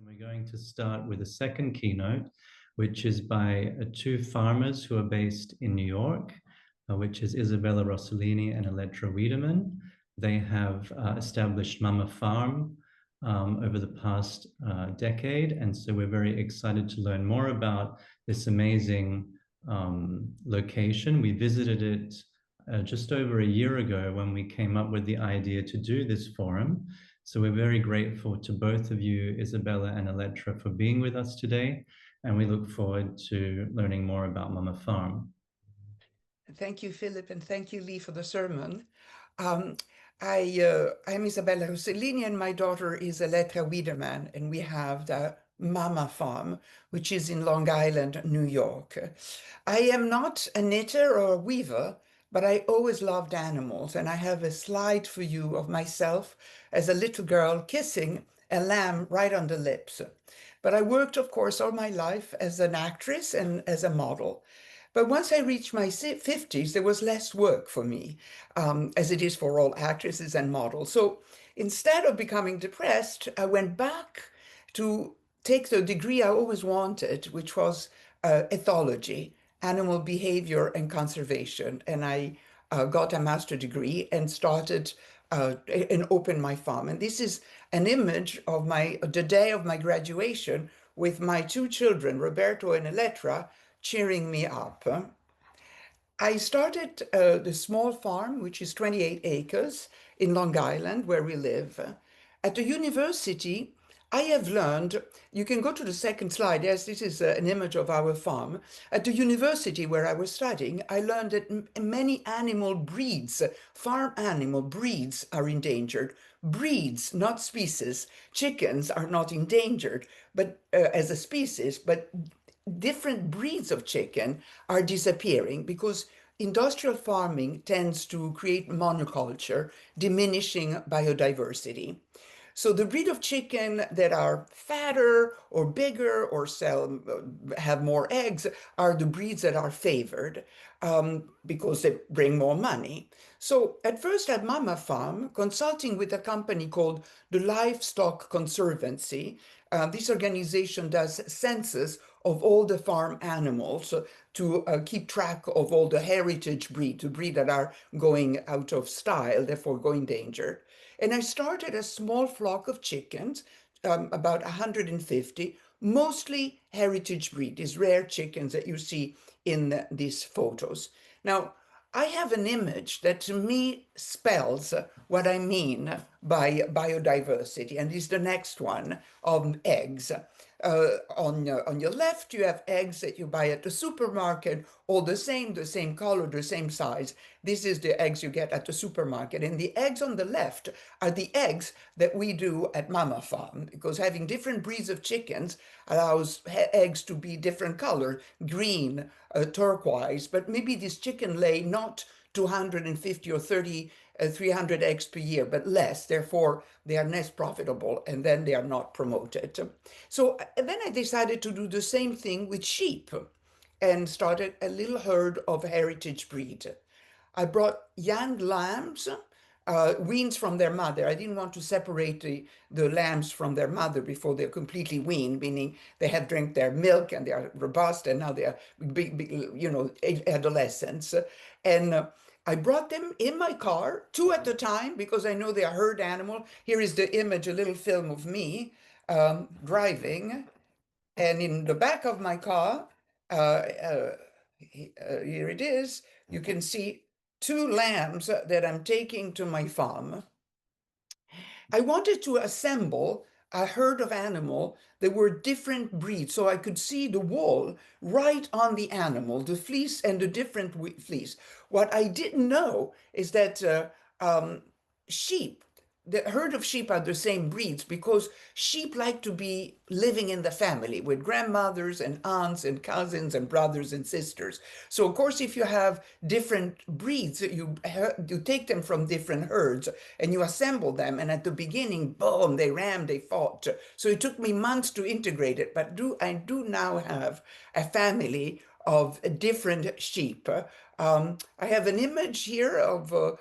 And we're going to start with a second keynote, which is by two farmers who are based in New York, which is Isabella Rossellini and Elettra Wiedemann. They have established Mama Farm over the past decade. And so we're very excited to learn more about this amazing location. We visited it just over a year ago when we came up with the idea to do this forum. So we're very grateful to both of you, Isabella and Elettra, for being with us today. And we look forward to learning more about Mama Farm. Thank you, Philip, and thank you, Lee, for the sermon. I'm Isabella Rossellini, and my daughter is Elettra Wiedemann, and we have the Mama Farm, which is in Long Island, New York. I am not a knitter or a weaver, but I always loved animals, and I have a slide for you of myself as a little girl kissing a lamb right on the lips. But I worked, of course, all my life as an actress and as a model. But once I reached my 50s, there was less work for me, as it is for all actresses and models. So instead of becoming depressed, I went back to take the degree I always wanted, which was ethology, animal behavior and conservation. And I got a master's degree and started and opened my farm. And this is an image of the day of my graduation with my two children, Roberto and Elettra, cheering me up. I started the small farm, which is 28 acres in Long Island, where we live. At the university, I have learned, you can go to the second slide. Yes, this is an image of our farm. At the university where I was studying, I learned that many animal breeds, farm animal breeds, are endangered. Breeds, not species. Chickens are not endangered, but as a species, but different breeds of chicken are disappearing because industrial farming tends to create monoculture, diminishing biodiversity. So the breed of chicken that are fatter or bigger or have more eggs are the breeds that are favored because they bring more money. So at first at Mama Farm, consulting with a company called the Livestock Conservancy, this organization does census of all the farm animals to keep track of all the heritage breed, the breed that are going out of style, therefore going endangered. And I started a small flock of chickens, about 150, mostly heritage breed, these rare chickens that you see in these photos. Now, I have an image that to me spells what I mean by biodiversity, and is the next one of eggs. On your left, you have eggs that you buy at the supermarket, all the same color, the same size. This is the eggs you get at the supermarket. And the eggs on the left are the eggs that we do at Mama Farm, because having different breeds of chickens allows eggs to be different color, green, turquoise, but maybe this chicken lay not 250 or 300 eggs per year, but less. Therefore, they are less profitable, and then they are not promoted. So then I decided to do the same thing with sheep and started a little herd of heritage breed. I brought young lambs, weaned from their mother. I didn't want to separate the lambs from their mother before they're completely weaned, meaning they have drank their milk and they are robust, and now they are big, adolescents. And I brought them in my car, two at a time, because I know they are herd animal. Here is the image, a little film of me driving. And in the back of my car, here it is, you can see two lambs that I'm taking to my farm. I wanted to assemble a herd of animal that were different breeds, so I could see the wool right on the animal, the fleece and the different fleece. What I didn't know is that sheep, the herd of sheep are the same breeds because sheep like to be living in the family with grandmothers and aunts and cousins and brothers and sisters. So of course, if you have different breeds, you take them from different herds and you assemble them. And at the beginning, boom, they ran, they fought. So it took me months to integrate it, but I do now have a family of different sheep. I have an image here of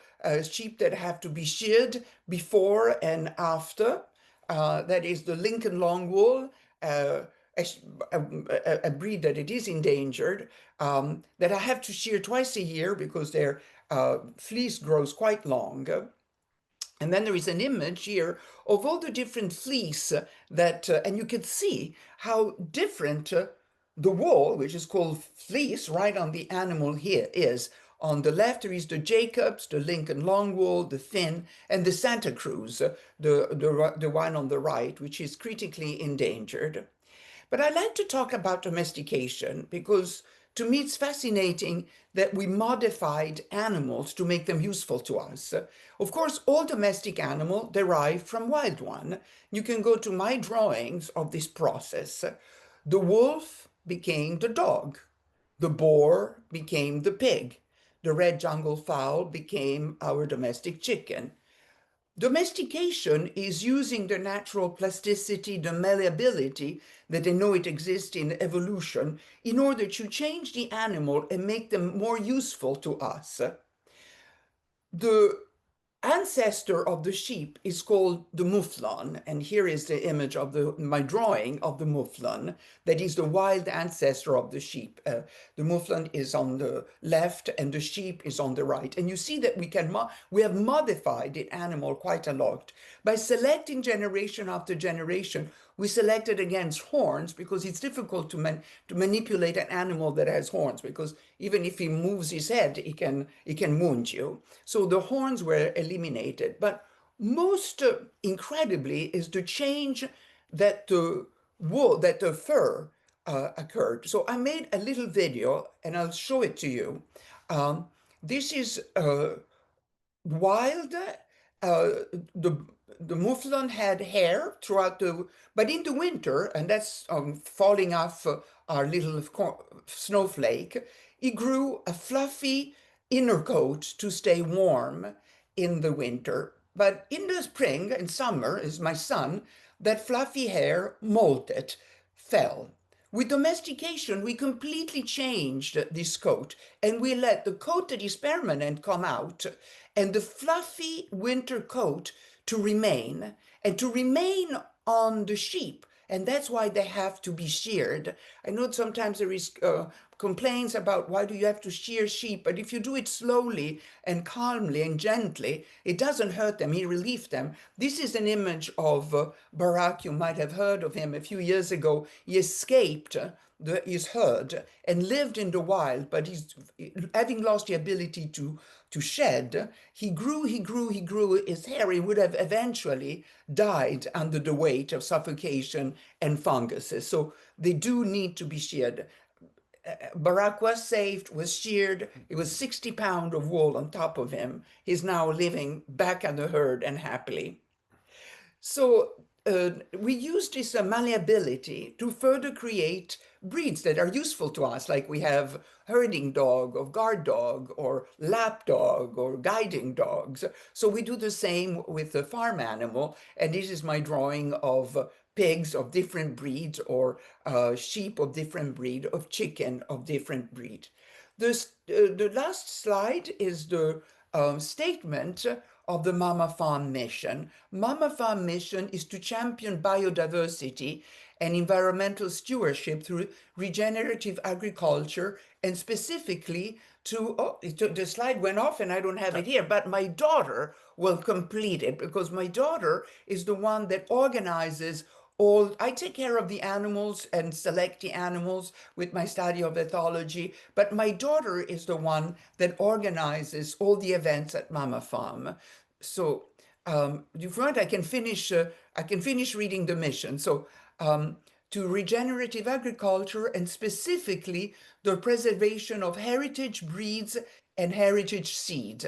sheep that have to be sheared before and after. that is the Lincoln long wool, a breed that it is endangered, that I have to shear twice a year because their fleece grows quite long. And then there is an image here of all the different fleece that, and you can see how different the wool, which is called fleece, right on the animal here is. On the left, there is the Jacobs, the Lincoln long wool, the thin, and the Santa Cruz, the one on the right, which is critically endangered. But I like to talk about domestication because to me it's fascinating that we modified animals to make them useful to us. Of course, all domestic animals derive from wild one. You can go to my drawings of this process. The wolf became the dog. The boar became the pig. The red jungle fowl became our domestic chicken. Domestication is using the natural plasticity, the malleability that they know it exists in evolution in order to change the animal and make them more useful to us. The ancestor of the sheep is called the mouflon, and here is the image of my drawing of the mouflon, that is the wild ancestor of the sheep. The mouflon is on the left and the sheep is on the right, and you see that we have modified the animal quite a lot by selecting generation after generation. We selected against horns because it's difficult to manipulate an animal that has horns, because even if he moves his head, he can wound you. So the horns were eliminated. But most incredibly is the change that the wool, that the fur occurred. So I made a little video and I'll show it to you. This is wild. The mouflon had hair throughout but in the winter, and that's falling off our little snowflake, he grew a fluffy inner coat to stay warm in the winter. But in the spring and summer, is my son, that fluffy hair molted, fell. With domestication, we completely changed this coat and we let the coat that is permanent come out and the fluffy winter coat to remain and to remain on the sheep. And that's why they have to be sheared. I know sometimes there is complaints about why do you have to shear sheep, but if you do it slowly and calmly and gently, it doesn't hurt them, he relieved them. This is an image of Barak. You might have heard of him a few years ago. He escaped his herd and lived in the wild, but he's having lost the ability to shed, he grew his hair. He would have eventually died under the weight of suffocation and funguses. So they do need to be sheared. Barak was saved, was sheared. It was 60 pounds of wool on top of him. He's now living back at the herd and happily. So we use this malleability to further create breeds that are useful to us, like we have herding dog or guard dog or lap dog or guiding dogs. So we do the same with the farm animal. And this is my drawing of pigs of different breeds, or sheep of different breed, of chicken of different breed. The last slide is the statement of the Mama Farm mission. Mama Farm mission is to champion biodiversity and environmental stewardship through regenerative agriculture, and specifically the slide went off and I don't have it here, but my daughter will complete it because my daughter is the one that organizes I take care of the animals and select the animals with my study of ethology, but my daughter is the one that organizes all the events at Mama Farm. So, if you want, I can finish reading the mission. So, to regenerative agriculture and specifically the preservation of heritage breeds and heritage seeds.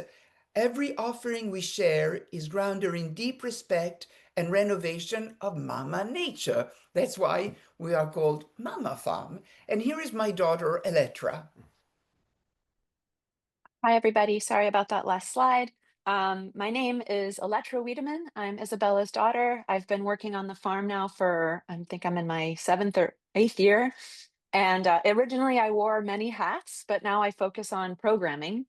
Every offering we share is grounded in deep respect and renovation of Mama Nature. That's why we are called Mama Farm. And here is my daughter, Elettra. Hi, everybody. Sorry about that last slide. My name is Elettra Wiedemann. I'm Isabella's daughter. I've been working on the farm now for, I think I'm in my 7th or 8th year. And originally I wore many hats, but now I focus on programming.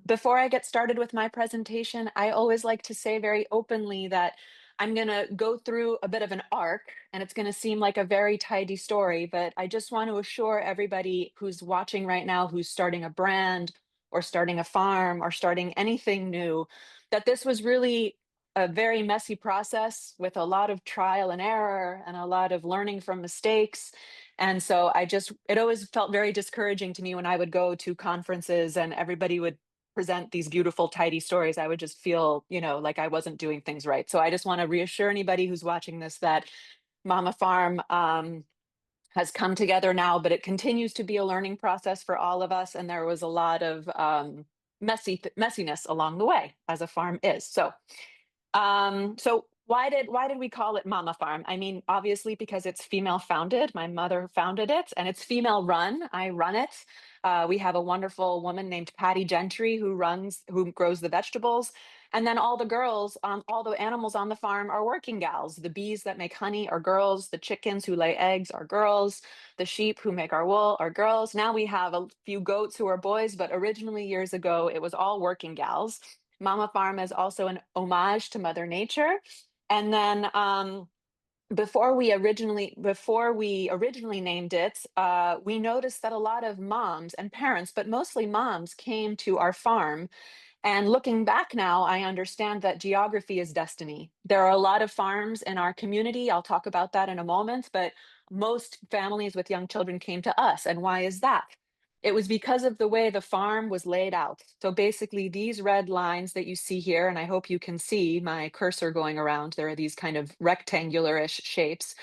Before I get started with my presentation, I always like to say very openly that I'm going to go through a bit of an arc, and it's going to seem like a very tidy story, but I just want to assure everybody who's watching right now, who's starting a brand or starting a farm or starting anything new, that this was really a very messy process with a lot of trial and error and a lot of learning from mistakes. And so it always felt very discouraging to me when I would go to conferences and everybody would present these beautiful, tidy stories. I would just feel, like I wasn't doing things right. So I just want to reassure anybody who's watching this that Mama Farm has come together now, but it continues to be a learning process for all of us. And there was a lot of messiness along the way, as a farm is. So why did we call it Mama Farm? I mean, obviously because it's female founded. My mother founded it, and it's female run. I run it. We have a wonderful woman named Patty Gentry who grows the vegetables. And then all the girls, all the animals on the farm are working gals. The bees that make honey are girls. The chickens who lay eggs are girls. The sheep who make our wool are girls. Now we have a few goats who are boys, but originally years ago, it was all working gals. Mama Farm is also an homage to Mother Nature. And then before we originally named it, we noticed that a lot of moms and parents, but mostly moms, came to our farm. And looking back now, I understand that geography is destiny. There are a lot of farms in our community. I'll talk about that in a moment, but most families with young children came to us. And why is that? It was because of the way the farm was laid out. So basically these red lines that you see here, and I hope you can see my cursor going around, there are these kind of rectangular-ish shapes,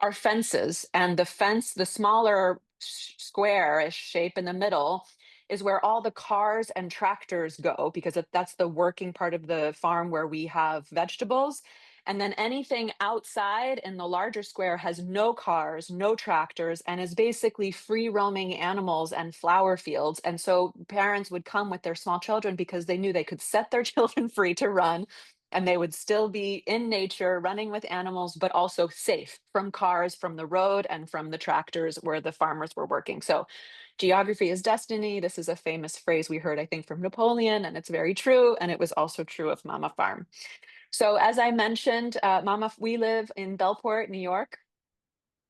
are fences. And the fence, the smaller square-ish shape in the middle, is where all the cars and tractors go, because that's the working part of the farm where we have vegetables. And then anything outside in the larger square has no cars, no tractors, and is basically free roaming animals and flower fields. And so parents would come with their small children because they knew they could set their children free to run, and they would still be in nature running with animals, but also safe from cars, from the road, and from the tractors where the farmers were working. So geography is destiny. This is a famous phrase we heard, I think, from Napoleon, and it's very true. And it was also true of Mama Farm. So as I mentioned, we live in Bellport, New York,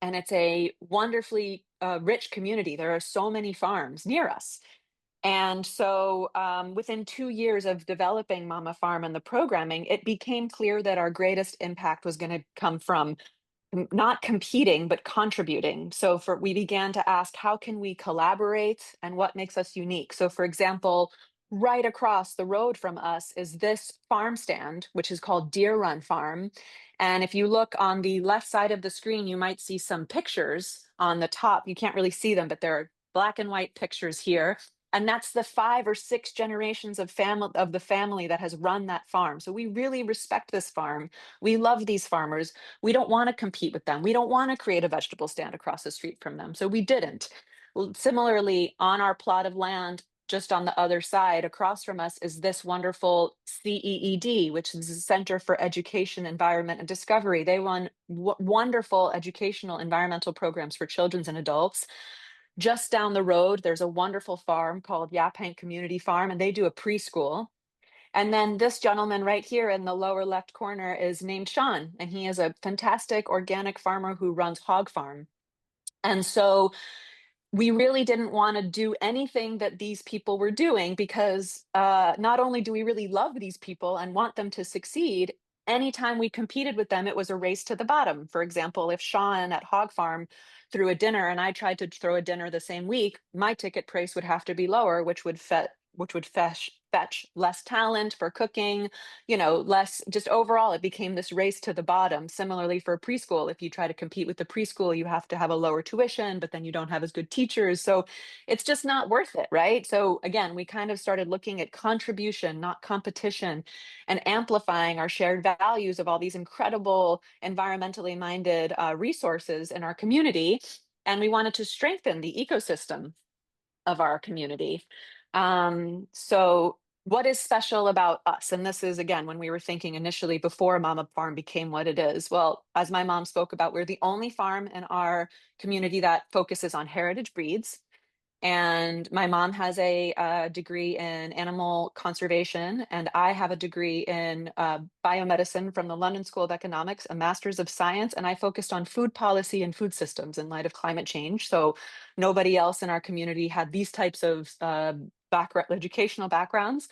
and it's a wonderfully rich community. There are so many farms near us. And so within 2 years of developing Mama Farm and the programming, it became clear that our greatest impact was going to come from not competing, but contributing. So we began to ask, how can we collaborate and what makes us unique? So for example, right across the road from us is this farm stand, which is called Deer Run Farm. And if you look on the left side of the screen, you might see some pictures on the top. You can't really see them, but there are black and white pictures here. And that's the 5 or 6 generations of the family that has run that farm. So we really respect this farm. We love these farmers. We don't want to compete with them. We don't want to create a vegetable stand across the street from them. So we didn't. Similarly, on our plot of land, just on the other side across from us, is this wonderful CEED, which is the Center for Education, Environment, and Discovery. They run wonderful educational environmental programs for children and adults. Just down the road, there's a wonderful farm called Yaphank Community Farm, and they do a preschool. And then this gentleman right here in the lower left corner is named Sean, and he is a fantastic organic farmer who runs Hog Farm. And so we really didn't want to do anything that these people were doing, because not only do we really love these people and want them to succeed, anytime we competed with them, it was a race to the bottom. For example, if Sean at Hog Farm threw a dinner and I tried to throw a dinner the same week, my ticket price would have to be lower, which would fetch less talent for cooking, less, just overall, it became this race to the bottom. Similarly for preschool, if you try to compete with the preschool, you have to have a lower tuition, but then you don't have as good teachers. So it's just not worth it, right? So again, we kind of started looking at contribution, not competition, and amplifying our shared values of all these incredible environmentally minded resources in our community. And we wanted to strengthen the ecosystem of our community. So what is special about us? And this is, again, when we were thinking initially before Mama Farm became what it is. Well, as my mom spoke about, we're the only farm in our community that focuses on heritage breeds. And my mom has a degree in animal conservation, and I have a degree in biomedicine from the London School of Economics, a master's of science, and I focused on food policy and food systems in light of climate change. So nobody else in our community had these types of educational backgrounds.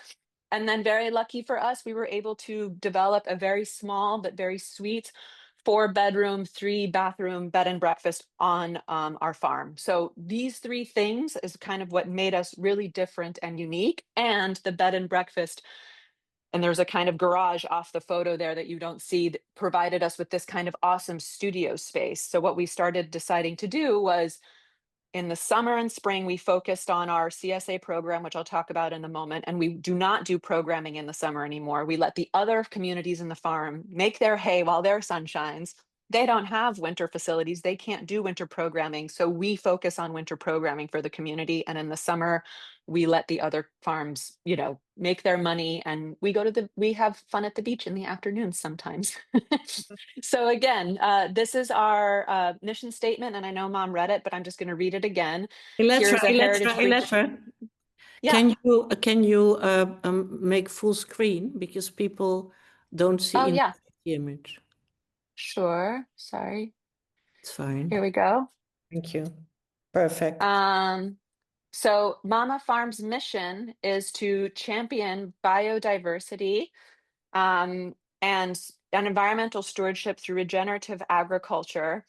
And then very lucky for us, we were able to develop a very small but very sweet 4-bedroom, 3-bathroom bed and breakfast on our farm. So these 3 things is kind of what made us really different and unique. And the bed and breakfast, and there's a kind of garage off the photo there that you don't see, that provided us with this kind of awesome studio space. So what we started deciding to do was, in the summer and spring, we focused on our CSA program, which I'll talk about in a moment, and we do not do programming in the summer anymore. We let the other communities in the farm make their hay while their sun shines. They don't have winter facilities. They can't do winter programming. So we focus on winter programming for the community. And in the summer, we let the other farms, make their money, and we have fun at the beach in the afternoons sometimes. So again, this is our mission statement, and I know Mom read it, but I'm just going to read it again. Here's a heritage breach. Yeah. Can you make full screen, because people don't see yeah. the image? Sure. Sorry. It's fine. Here we go. Thank you. Perfect. So Mama Farm's mission is to champion biodiversity and environmental stewardship through regenerative agriculture.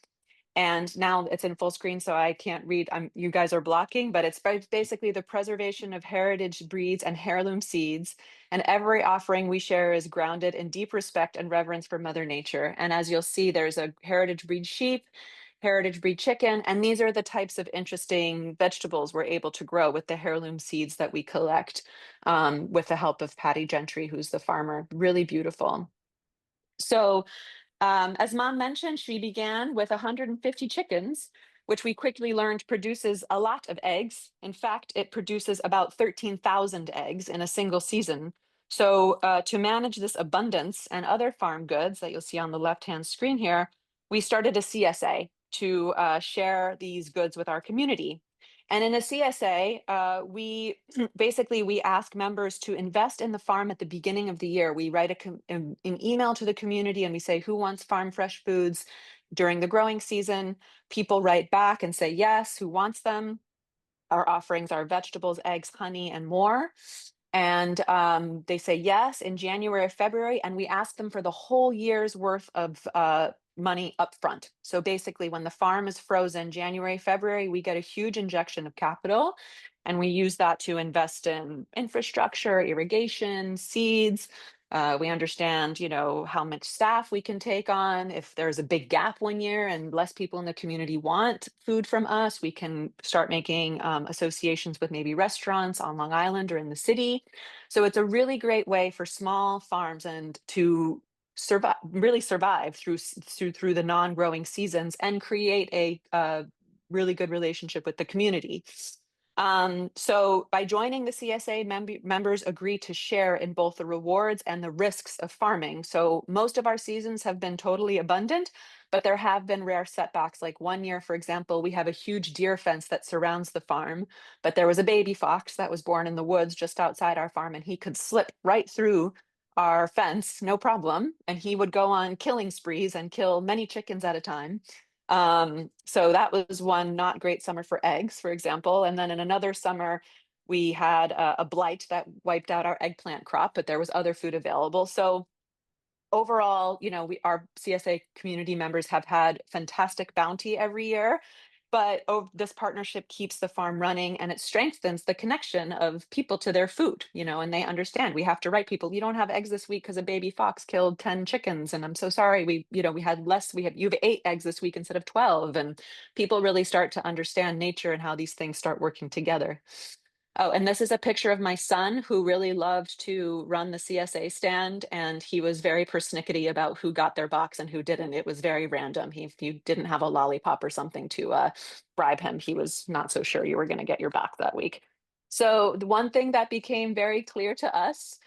And now it's in full screen, so I can't read. You guys are blocking, but it's basically the preservation of heritage breeds and heirloom seeds. And every offering we share is grounded in deep respect and reverence for Mother Nature. And as you'll see, there's a heritage breed sheep, heritage breed chicken, and these are the types of interesting vegetables we're able to grow with the heirloom seeds that we collect with the help of Patty Gentry, who's the farmer. Really beautiful. So as Mom mentioned, she began with 150 chickens, which we quickly learned produces a lot of eggs. In fact, it produces about 13,000 eggs in a single season. So to manage this abundance and other farm goods that you'll see on the left-hand screen here, we started a CSA to share these goods with our community. And in a CSA, we ask members to invest in the farm at the beginning of the year. We write an email to the community and we say, who wants farm fresh foods during the growing season? People write back and say, yes, who wants them? Our offerings are vegetables, eggs, honey, and more. And they say yes in January or February, and we ask them for the whole year's worth of money up front. So basically, when the farm is frozen January, February, we get a huge injection of capital, and we use that to invest in infrastructure, irrigation, seeds. We understand, how much staff we can take on. If there's a big gap one year and less people in the community want food from us, we can start making associations with maybe restaurants on Long Island or in the city. So it's a really great way for small farms and to survive through the non-growing seasons and create a really good relationship with the community. So by joining the CSA, members agree to share in both the rewards and the risks of farming. So most of our seasons have been totally abundant, but there have been rare setbacks. Like one year, for example, we have a huge deer fence that surrounds the farm, but there was a baby fox that was born in the woods just outside our farm, and he could slip right through our fence, no problem. And he would go on killing sprees and kill many chickens at a time. So that was one not great summer for eggs, for example. And then in another summer, we had a blight that wiped out our eggplant crop, but there was other food available. So overall, our CSA community members have had fantastic bounty every year. But this partnership keeps the farm running, and it strengthens the connection of people to their food, and they understand we have to write people, you don't have eggs this week because a baby fox killed 10 chickens. And I'm so sorry, we had less, you have 8 eggs this week instead of 12. And people really start to understand nature and how these things start working together. Oh, and this is a picture of my son who really loved to run the CSA stand, and he was very persnickety about who got their box and who didn't. It was very random. If you didn't have a lollipop or something to bribe him, he was not so sure you were going to get your box that week. So the one thing that became very clear to us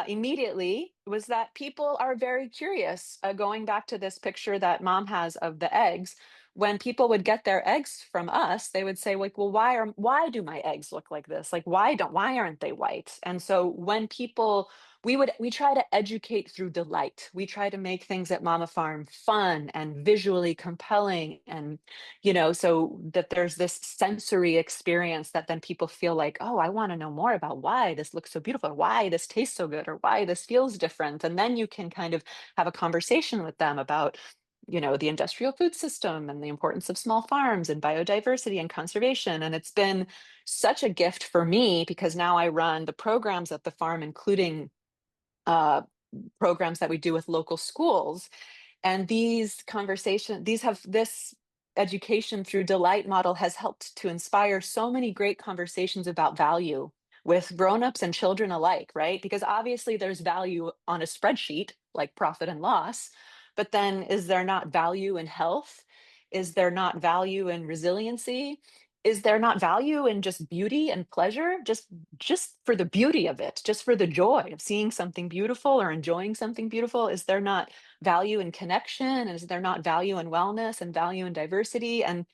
immediately was that people are very curious. Going back to this picture that mom has of the eggs, when people would get their eggs from us, they would say, like, well, why do my eggs look like this? Like, why aren't they white? And so when people, we try to educate through delight. We try to make things at Mama Farm fun and visually compelling, and so that there's this sensory experience that then people feel like, oh, I want to know more about why this looks so beautiful, or why this tastes so good, or why this feels different. And then you can kind of have a conversation with them about the industrial food system and the importance of small farms and biodiversity and conservation. And it's been such a gift for me, because now I run the programs at the farm, including programs that we do with local schools. And these this education through delight model has helped to inspire so many great conversations about value with grownups and children alike, right? Because obviously there's value on a spreadsheet, like profit and loss, but then is there not value in health? Is there not value in resiliency? Is there not value in just beauty and pleasure, just for the beauty of it, just for the joy of seeing something beautiful or enjoying something beautiful? Is there not value in connection? And is there not value in wellness and value in diversity? And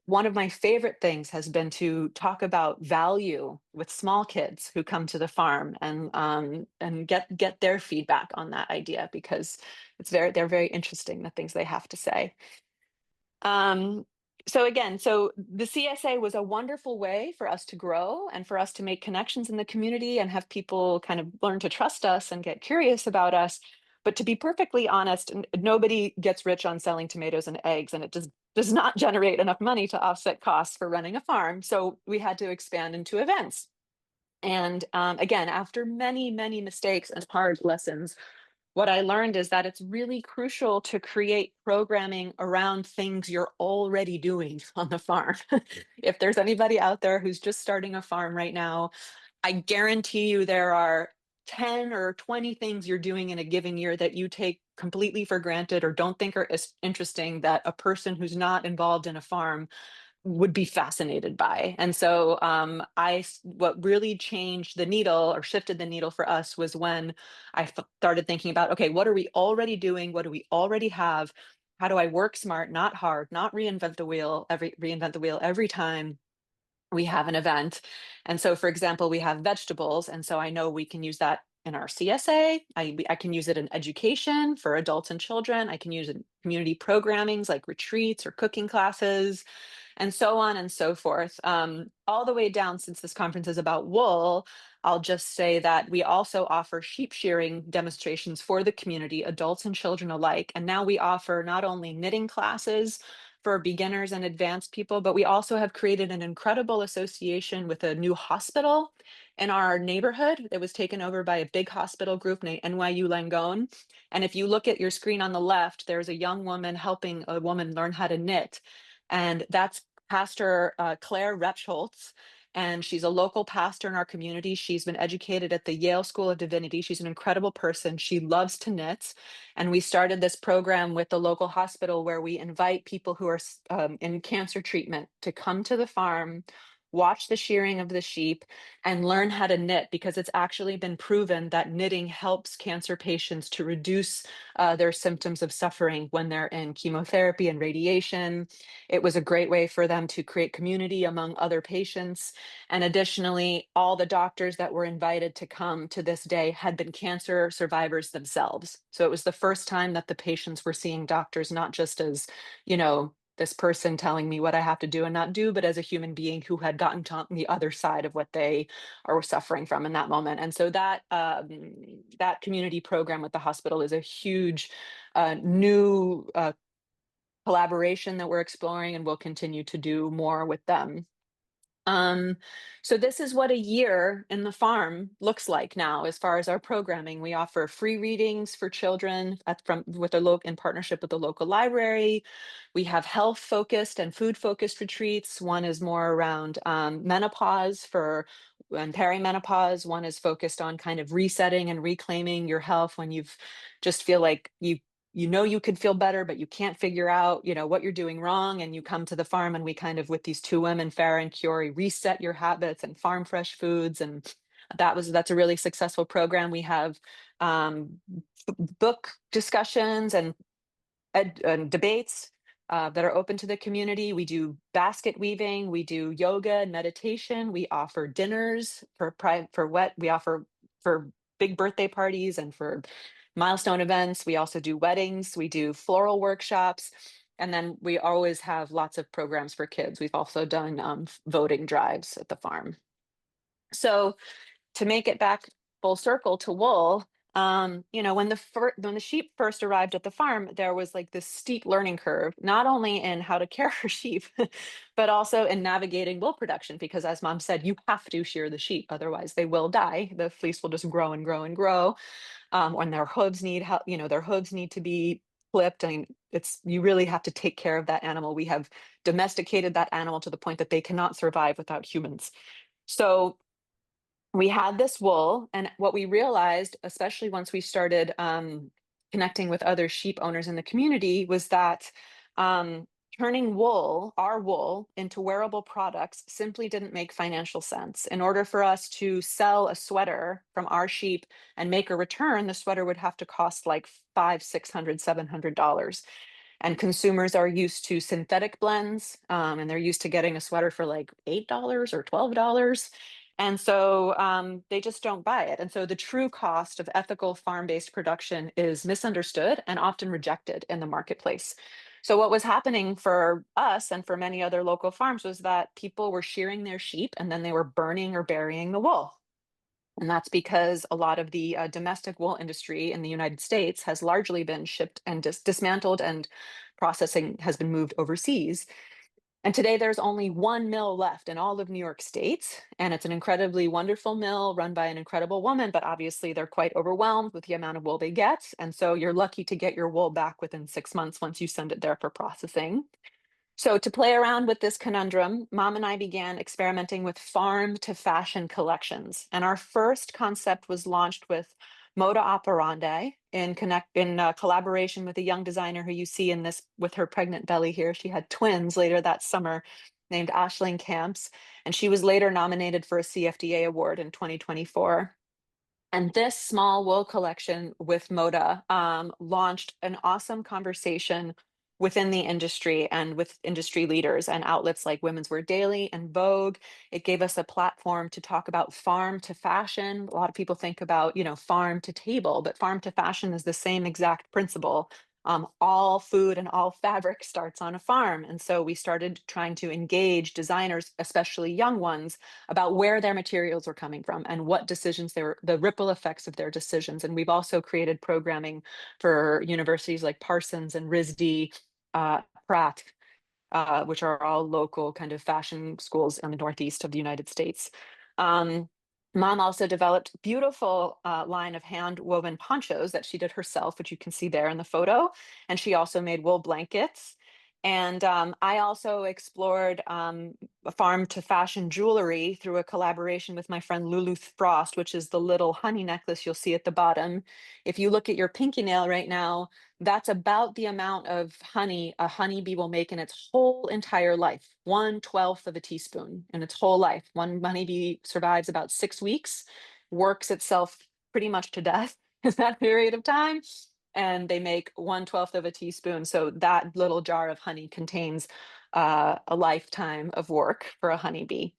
one of my favorite things has been to talk about value with small kids who come to the farm, and get their feedback on that idea, because they're very interesting, the things they have to say. So the CSA was a wonderful way for us to grow and for us to make connections in the community and have people kind of learn to trust us and get curious about us. But to be perfectly honest, nobody gets rich on selling tomatoes and eggs, and it just does not generate enough money to offset costs for running a farm. So we had to expand into events. And again, after many, many mistakes and hard lessons, what I learned is that it's really crucial to create programming around things you're already doing on the farm. If there's anybody out there who's just starting a farm right now, I guarantee you there are 10 or 20 things you're doing in a given year that you take completely for granted or don't think are as interesting, that a person who's not involved in a farm would be fascinated by. And so what really changed the needle or shifted the needle for us was when I started thinking about, okay, what are we already doing? What do we already have? How do I work smart, not hard, not reinvent the wheel every time we have an event? And so, for example, we have vegetables. And so I know we can use that in our CSA. I can use it in education for adults and children. I can use it in community programmings like retreats or cooking classes, and so on and so forth. All the way down, since this conference is about wool, I'll just say that we also offer sheep shearing demonstrations for the community, adults and children alike. And now we offer not only knitting classes for beginners and advanced people, but we also have created an incredible association with a new hospital in our neighborhood that was taken over by a big hospital group named NYU Langone. And if you look at your screen on the left, there's a young woman helping a woman learn how to knit. And that's Pastor Claire Repschholz, and she's a local pastor in our community. She's been educated at the Yale School of Divinity. She's an incredible person. She loves to knit. And we started this program with the local hospital where we invite people who are in cancer treatment to come to the farm, watch the shearing of the sheep, and learn how to knit, because it's actually been proven that knitting helps cancer patients to reduce their symptoms of suffering when they're in chemotherapy and radiation. It was a great way for them to create community among other patients. And additionally, all the doctors that were invited to come to this day had been cancer survivors themselves. So it was the first time that the patients were seeing doctors not just as, this person telling me what I have to do and not do, but as a human being who had gotten to the other side of what they are suffering from in that moment. And so that community program with the hospital is a huge new collaboration that we're exploring, and we'll continue to do more with them. So this is what a year in the farm looks like now. As far as our programming, we offer free readings for children in partnership with the local library. We have health focused and food focused retreats. One is more around menopause and perimenopause. One is focused on kind of resetting and reclaiming your health when you've just feel like you could feel better, but you can't figure out, what you're doing wrong. And you come to the farm, and we kind of, with these two women, Farah and Kiori, reset your habits and farm fresh foods and That's a really successful program. We have book discussions and debates that are open to the community. We do basket weaving, we do yoga and meditation. We offer dinners we offer for big birthday parties and for milestone events. We also do weddings, we do floral workshops, and then we always have lots of programs for kids. We've also done voting drives at the farm. So to make it back full circle to wool, you know, when the sheep first arrived at the farm, there was like this steep learning curve, not only in how to care for sheep, but also in navigating wool production, because as Mom said, you have to shear the sheep, otherwise they will die. The fleece will just grow and grow and grow. When their hooves need help, you know, their hooves need to be clipped. I mean, you really have to take care of that animal. We have domesticated that animal to the point that they cannot survive without humans. So we had this wool, and what we realized, especially once we started connecting with other sheep owners in the community, was that turning our wool into wearable products simply didn't make financial sense. In order for us to sell a sweater from our sheep and make a return, the sweater would have to cost like $500, $600, $700. And consumers are used to synthetic blends, and they're used to getting a sweater for like $8 or $12. And so they just don't buy it. And so the true cost of ethical farm-based production is misunderstood and often rejected in the marketplace. So what was happening for us and for many other local farms was that people were shearing their sheep and then they were burning or burying the wool. And that's because a lot of the domestic wool industry in the United States has largely been shipped and dismantled, and processing has been moved overseas. And today there's only one mill left in all of New York State, and it's an incredibly wonderful mill run by an incredible woman, but obviously they're quite overwhelmed with the amount of wool they get. And so you're lucky to get your wool back within 6 months once you send it there for processing. So to play around with this conundrum, Mom and I began experimenting with farm to fashion collections. And our first concept was launched with Moda Operandi in collaboration with a young designer who you see in this with her pregnant belly here. She had twins later that summer named Aisling Camps, and she was later nominated for a CFDA award in 2024. And this small wool collection with Moda launched an awesome conversation within the industry and with industry leaders and outlets like Women's Wear Daily and Vogue. It gave us a platform to talk about farm to fashion. A lot of people think about, you know, farm to table, but farm to fashion is the same exact principle. All food and all fabric starts on a farm. And so we started trying to engage designers, especially young ones, about where their materials were coming from and what decisions the ripple effects of their decisions. And we've also created programming for universities like Parsons and RISD, Pratt, which are all local kind of fashion schools in the Northeast of the United States. Mom also developed beautiful line of hand woven ponchos that she did herself, which you can see there in the photo. And she also made wool blankets. And I also explored farm to fashion jewelry through a collaboration with my friend Lulu Frost, which is the little honey necklace you'll see at the bottom. If you look at your pinky nail right now, that's about the amount of honey a honeybee will make in its whole entire life, 1/12 of a teaspoon in its whole life. One honeybee survives about 6 weeks, works itself pretty much to death in that period of time, and they make 1/12 of a teaspoon. So that little jar of honey contains a lifetime of work for a honeybee.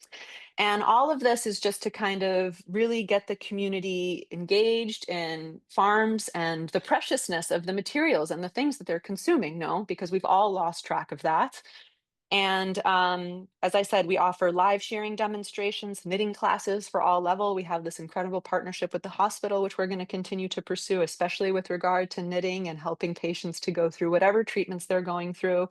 And all of this is just to kind of really get the community engaged in farms and the preciousness of the materials and the things that they're consuming, no? Because we've all lost track of that. And as I said, we offer live shearing demonstrations, knitting classes for all level. We have this incredible partnership with the hospital, which we're going to continue to pursue, especially with regard to knitting and helping patients to go through whatever treatments they're going through.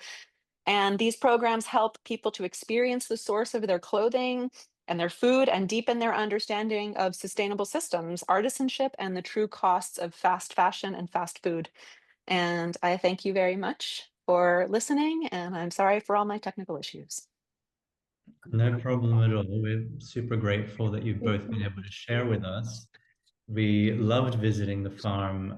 And these programs help people to experience the source of their clothing and their food and deepen their understanding of sustainable systems, artisanship, and the true costs of fast fashion and fast food. And I thank you very much for listening, and I'm sorry for all my technical issues. No problem at all. We're super grateful that you've both been able to share with us. We loved visiting the farm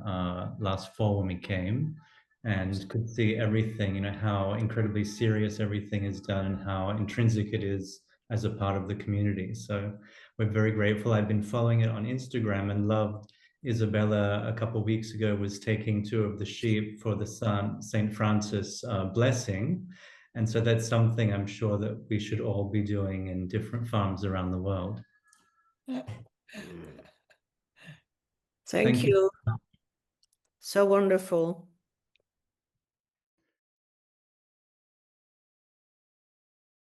last fall when we came, and could see everything, you know, how incredibly serious everything is done and how intrinsic it is as a part of the community. So we're very grateful. I've been following it on Instagram and loved Isabella a couple of weeks ago was taking 2 of the sheep for the St. Francis blessing. And so that's something I'm sure that we should all be doing in different farms around the world. Thank you. So wonderful.